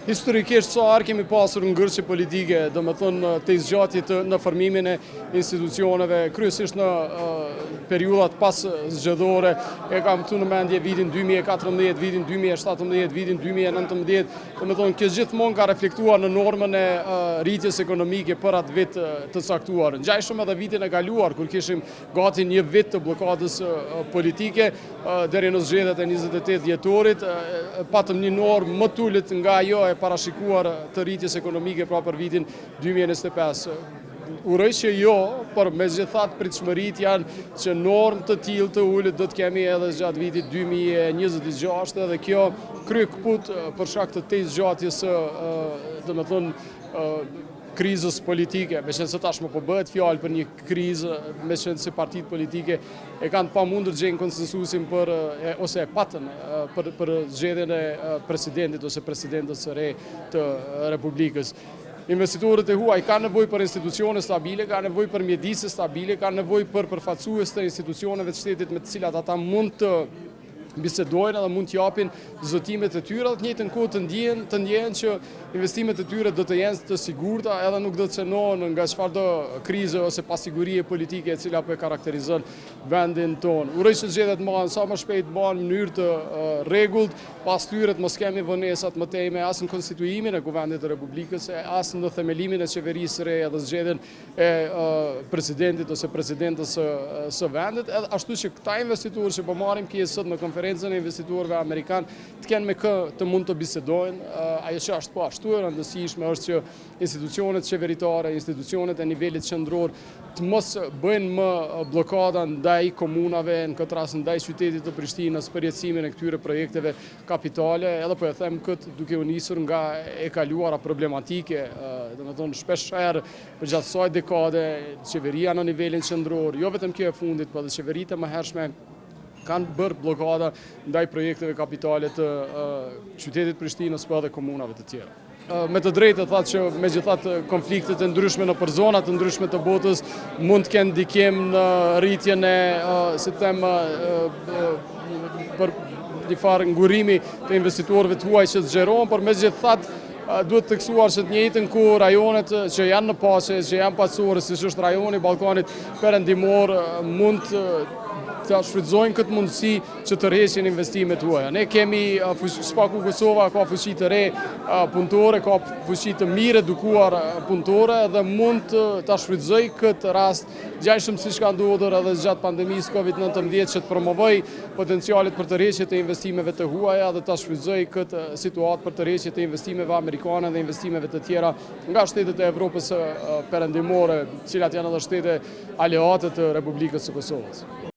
Historikisht sa kemi pasur ngërçe politike, do me thënë të zgjatjet në formimin e institucioneve, kryesisht në periudat pas zgjedhore, e kam këtu në mendje vitin 2014, vitin 2017, vitin 2019, do me thënë kjo gjithmonë ka reflektuar në normën e rritjes ekonomike për atë vit të caktuar. Ngjajshëm edhe vitin e kaluar, kur kishim gati një vit të blokadës politike, deri në zgjedhjet e 28 dhjetorit, patëm një normë më tullit nga ajo e parashikuar të rritjes ekonomike pra për vitin 2025. Uroj që jo, por megjithatë pritshmëritë janë që normë të tillë të ulët do të kemi edhe gjatë vitit 2026 dhe kjo krye kaput për shkak të zgjatjes së, domethënë, krizës politike, me qenë se tashmë po bëhet fjalë për një krizë, me qenë se partitë politike e kanë pamundur të gjejnë konsensusin ose e patën për zgjedhjen e presidentit ose presidentës së re të Republikës. Investitorët e huaj kanë nevojë për institucione stabile, kanë nevojë për mjedise stabile, kanë nevojë për përfaqësues të institucioneve të shtetit me të cilat ata mund të bisedojnë edhe mund t'japin zotimet e tyre, dhe të njëjtën kohë të ndjehen që investimet e tyre do të jenë të sigurta edhe nuk do të cënohen nga çfarëdo krize ose pasigurie politike e cila po e karakterizon vendin tonë. Uroj që zgjedhjet marrin sa më shpejt në mënyrë të rregullt, pas tyre të mos kemi vonesat më tejme as në konstituimin e Kuvendit të Republikës, as në themelimin e qeverisë së re dhe zgjedhjen e presidentit ose presidentës së vendit, ashtu që këta investitorë që po marrin pjesë sot në konferencën e investitorëve amerikan të kenë me kë të mund të bisedojnë. Ajo që është po ashtu e rëndësishme është që institucionet qeveritare, institucionet e nivelit qendror të mos bëjnë më blokada ndaj komunave, në këtë rast ndaj qytetit të Prishtinës për jetësimin e këtyre projekteve kapitale, edhe po e them këtë duke u nisur nga e kaluara problematike, domethënë shpeshherë përgjatë kësaj dekade qeveria në nivelin qendror, jo vetëm kjo e fundit, por edhe qeveritë e mëhershme kanë bërë blokada ndaj projekteve kapitale të qytetit Prishtinës për edhe komunave të tjera. Me të drejtë thatë që megjithatë konfliktet e ndryshme në zonat të ndryshme të botës mund të kenë ndikim në rritjen e për një farë ngurimi të investitorëve të huaj që të zgjerohen, por megjithatë duhet të theksuar që të njëjtën kohë rajonet që janë në paqe, që janë paqësorë, siç është rajoni Ballkanit Perëndimor, mund të shfrytëzojnë këtë mundësi që të rresin investimet huaja. Ne kemi Spaku Kosova ka fuqi të re punëtore, ka fuqi të mirë edukuar punëtore dhe mund të shfrytëzoj këtë rast ngjajshëm siç ka ndodhur edhe gjatë pandemisë Covid-19 që të promovoj potencialet për të rresje të investimeve të huaja dhe të shfrytëzoj këtë situatë për të rresje të investimeve amerikane dhe investimeve të tjera nga shtetet e Evropës Perëndimore, të cilat janë edhe shtete aleate të Republikës së Kosovës.